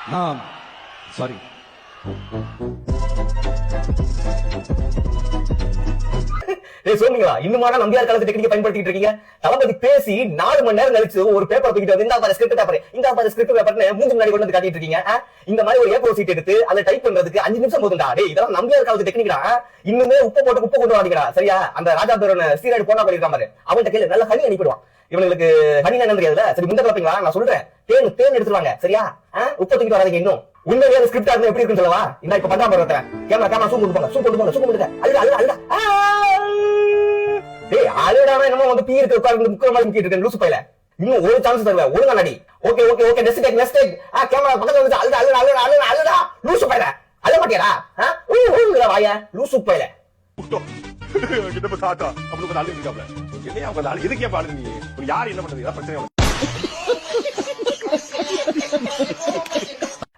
Sorry. சொல்லுங்களா இன்னும் நம்பியார் காலத்து டெக்னிக் பயன்படுத்திட்டு இருக்கீங்க. தளபதி பேசி 4 மணி நேரம் கழிச்சு ஒரு பேப்பர் தூக்கிட்டு வந்து இந்த ஸ்கிரிப்ட் பேப்பர் மூஞ்சி முன்னாடி கொண்டு வந்து காட்டிட்டு இருக்கீங்க. இந்த மாதிரி ஒரு ஏ4 சீட் எடுத்து அதை டைப் பண்றதுக்கு 5 நிமிஷம் போதுண்டா. டேய் இதெல்லாம் நம்பியார் காலத்து டெக்னிக்டா. இன்னுமே உப்பு கொண்டு வாடிங்கடா. சரியா? அந்த ராஜா பேரோட சீராய்டு போனா பண்ணிருக்கான் பாரு, அவன்கிட்ட கேளு, நல்ல ஹனி அனுப்பிடுவான். இவங்களுக்கு ஹனி என்ன தெரியாதுல. சரி முந்த கலப்பீங்களா? நான் சொல்றேன், தேன் எடுத்துருவாங்க. சரியா? உப்பு தூக்கிட்டு வராதீங்க. இன்னும் உண்மையான ஸ்கிரிப்டா இருந்தா எப்படி இருக்குன்னு சொல்லவா? இந்த இப்ப பண்றான் பாரு, கேமரா சூப் போடுங்க. அழுடா டேய் அழுடானா என்னமோ வந்து பீ இருக்கு உட்கார்ந்து முக்கிற மாதிரி முக்கிட்டு இருக்கு. லூசு பையல, இன்னும் ஒரு சான்ஸ் தருவேன். ஒழுங்கா நடி. Okay next take. கேமரா பக்கத்துல வந்து அழுடா லூசு பையல. அழ மாட்டியாடா? ஊங்குற வாயா லூசு பையல. கிட்ட போய் தாத்தா அப்படி ஒரு ஆளு இருக்காப்ல. என்னையா அந்த ஆளு எதுக்கே பாடுது நீ? யார் என்ன பண்றது? பிரச்சனை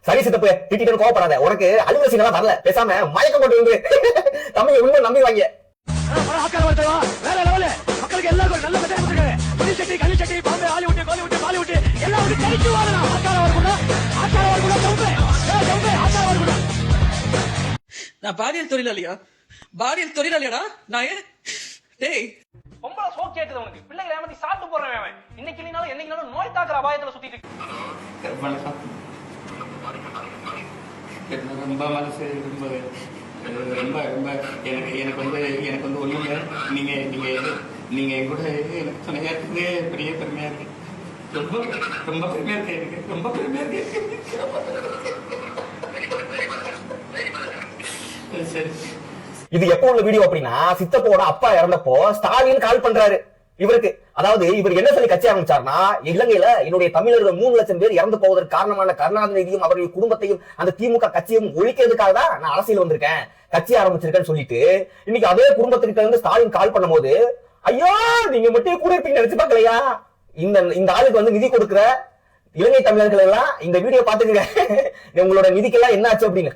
சரி சித்தப்பு, திட்டிட்டு கோவப்படாத. உனக்கு அழுகிற சீனெல்லாம் வரல. பேசாம மயக்கம் போட்டு வந்து தம்பி உண்மை நம்பி வாங்க. வேற லெவல். மக்களுக்கு எல்லாருக்கும் நல்ல மெசேஜ் கொடுத்துருக்காரு. புலிசெட்டி, கலிசெட்டி, பாம்பே, ஹாலிவுட், கோலிவுட், பாலிவுட் எல்லாரும் கடிச்சு வாழலாம். நான் பாலியல் தொழிலாளியாடா நான். டேய் ரொம்ப சோக் கேக்குது உனக்கு. பிள்ளைகளை ஏமாத்தி சாப்பிட்டு போறவன் இன்னைக்கு இல்லைனாலும் என்னைக்கு நோய் தாக்குற அபாயத்துல சுத்திட்டு இருக்கு. ரொம்ப மனசு ரொம்ப எனக்கு வந்து ஒண்ணுங்க. நீங்க கூட எனக்கு துணையா இருக்குது. பெரிய பெருமையா இருக்கு. ரொம்ப பெருமையா இருக்கு. எனக்கு ரொம்ப பெருமையா இருக்கு. சரி, இது எப்போ உள்ள வீடியோ அப்படின்னா, சித்தப்போட அப்பா இறந்தப்போ ஸ்டாலின் கால் பண்றாரு இவருக்கு. அதாவது இவர் என்ன சொல்லி கட்சி ஆரம்பிச்சார்னா, இலங்கையில என்னுடைய தமிழர்கள் 3 லட்சம் பேர் இறந்து போவதற்கு காரணமான கருணாநிதியும் அவருடைய குடும்பத்தையும் அந்த திமுக கட்சியும் ஒழிக்கிறதுக்காக தான் நான் அரசியல் வந்திருக்கேன், கட்சி ஆரம்பிச்சிருக்கேன்னு சொல்லிட்டு இன்னைக்கு அதே குடும்பத்துக்கிட்ட இருந்து ஸ்டாலின் கால் பண்ணும் போது, ஐயோ நீங்க மட்டும் கூட இருப்பீங்க நினைச்சு பாக்கலையா? இந்த ஆளுக்கு வந்து நிதி கொடுக்கிற இலங்கை தமிழர்கள் எல்லாம் இந்த வீடியோ பாத்துக்கங்க, உங்களோட நிதிக்கெல்லாம் என்ன ஆச்சு அப்படின்னு.